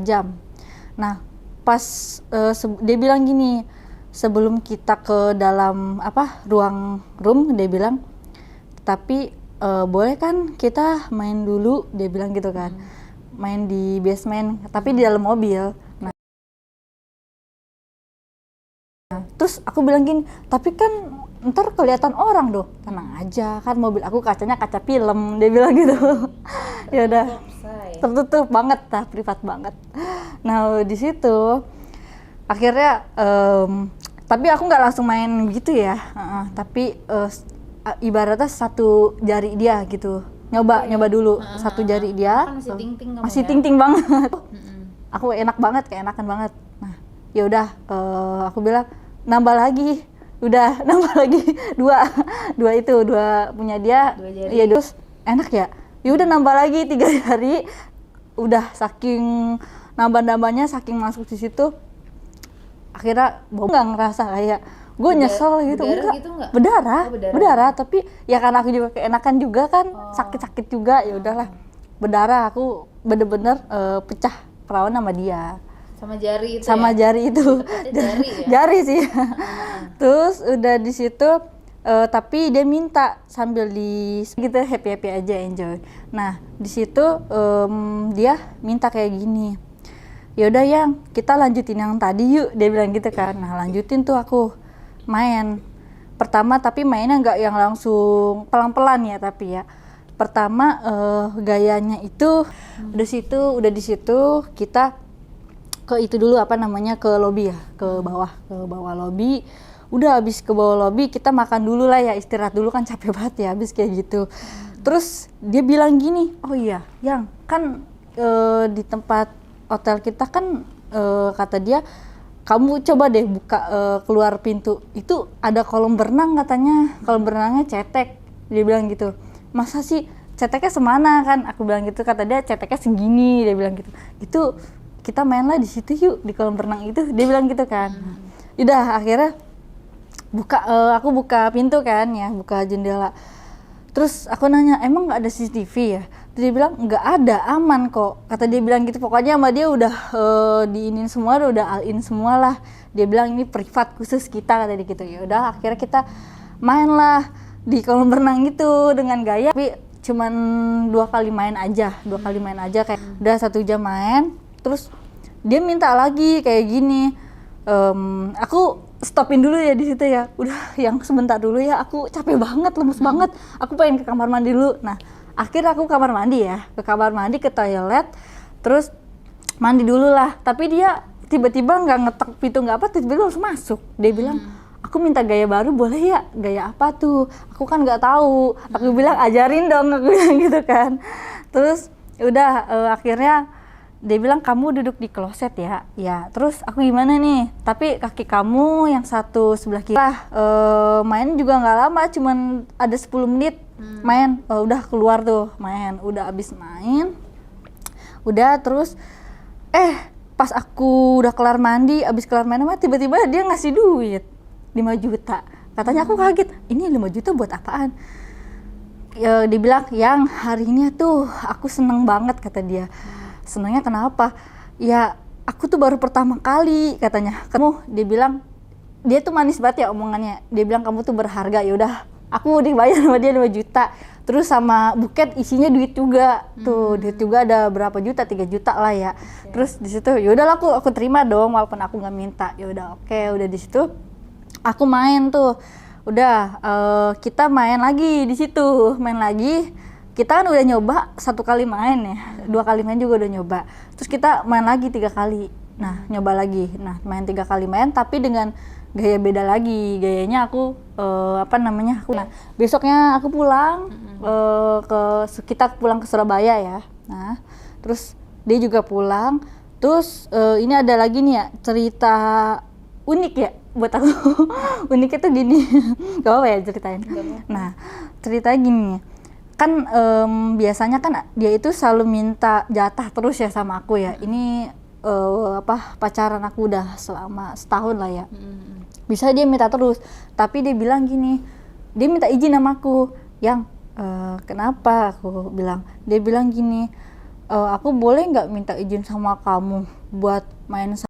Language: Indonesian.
jam. Nah, pas dia bilang gini, sebelum kita ke dalam room, dia bilang, tapi boleh kan kita main dulu, dia bilang gitu kan. Main di basement, tapi di dalam mobil. Nah, terus aku bilang gini, tapi kan ntar kelihatan orang dong. Tenang aja, kan mobil aku kacanya kaca film, dia bilang gitu. Ya udah, tertutup banget, privat banget. Nah di situ akhirnya, tapi aku nggak langsung main gitu ya, tapi ibaratnya satu jari dia gitu, nyoba dulu satu jari dia, kan masih ting-ting banget. Aku keenakan banget. Nah ya udah, aku bilang nambah lagi, udah nambah lagi dua punya dia, ya terus enak ya, udah nambah lagi 3 jari, udah saking nambahnya saking masuk di situ, akhirnya nggak ngerasa kayak gue nyesel gitu, berdarah, tapi ya karena aku juga keenakan juga kan, sakit juga, ya udahlah berdarah, aku bener-bener pecah perawan sama dia. Sama jari itu Jari sih. Terus udah di situ, tapi dia minta sambil gitu happy aja, enjoy. Nah di situ dia minta kayak gini, ya udah yang kita lanjutin yang tadi yuk, dia bilang gitu kan. Nah lanjutin tuh aku main pertama, tapi mainnya nggak yang langsung pelan-pelan ya, tapi ya pertama gayanya itu udah di situ kita ke itu dulu, ke lobby ya, ke bawah lobby. Udah habis ke bawah lobby, kita makan dulu lah ya, istirahat dulu kan, capek banget ya habis kayak gitu. Terus dia bilang gini, oh iya yang kan di tempat hotel kita kan, kata dia, kamu coba deh buka keluar pintu itu ada kolam berenang, katanya kolam berenangnya cetek, dia bilang gitu. Masa sih ceteknya semana kan, aku bilang gitu, kata dia ceteknya segini, dia bilang gitu. Itu kita mainlah di situ yuk, di kolam renang itu, dia bilang gitu kan. Udah akhirnya aku buka pintu kan ya, buka jendela. Terus aku nanya, emang nggak ada CCTV ya? Terus dia bilang nggak ada, aman kok, kata dia bilang gitu. Pokoknya sama dia udah diinin semua, udah all-in semua lah. Dia bilang ini privat khusus kita, kata dia gitu. Ya udah akhirnya kita main lah di kolam renang itu dengan gaya, tapi cuman 2 kali main aja kayak udah 1 jam main. Terus dia minta lagi kayak gini, aku stopin dulu ya di situ ya, udah yang sebentar dulu ya, aku capek banget, lemes banget, aku pengen ke kamar mandi dulu. Nah akhirnya aku ke kamar mandi, ke toilet, terus mandi dulu lah. Tapi dia tiba-tiba nggak ngetok pintu, nggak apa, tiba-tiba langsung masuk. Dia bilang, aku minta gaya baru boleh ya? Gaya apa tuh? Aku kan nggak tahu. Aku bilang ajarin dong, aku bilang gitu kan. Terus udah akhirnya dia bilang kamu duduk di kloset ya. Ya, terus aku gimana nih? Tapi kaki kamu yang satu sebelah kiri. Main juga nggak lama, cuman ada 10 menit main. Udah keluar tuh main. Udah abis main. Udah terus pas aku udah kelar mandi, abis kelar main tiba-tiba dia ngasih duit 5 juta. Katanya aku kaget, ini 5 juta buat apaan? Ya, dia bilang, yang hari ini tuh aku seneng banget, kata dia. Senangnya kenapa? Ya aku tuh baru pertama kali, katanya. Dia bilang, dia tuh manis banget ya omongannya. Dia bilang kamu tuh berharga. Ya udah, aku dibayar sama dia 5 juta. Terus sama buket isinya duit juga. Tuh, duit juga ada berapa juta? 3 juta lah ya. Terus di situ ya udahlah, aku terima dong walaupun aku nggak minta. Ya udah, oke, udah di situ aku main tuh. Udah kita main lagi di situ, main lagi. Kita kan udah nyoba 1 kali main ya, 2 kali main juga udah nyoba. Terus kita main lagi 3 kali. Nah, nyoba lagi. Nah, main 3 kali main tapi dengan gaya beda lagi. Gayanya aku nah, besoknya aku pulang kita pulang ke Surabaya ya. Nah, terus dia juga pulang. Terus ini ada lagi nih ya, cerita unik ya buat aku. Uniknya tuh gini. Gak apa ya ceritain. Nah, ceritanya gini. Kan biasanya kan dia itu selalu minta jatah terus ya sama aku ya. Ini pacaran aku udah selama setahun lah ya. Bisa dia minta terus, tapi dia bilang gini, dia minta izin sama aku. Yang kenapa? Aku bilang, dia bilang gini, aku boleh nggak minta izin sama kamu buat main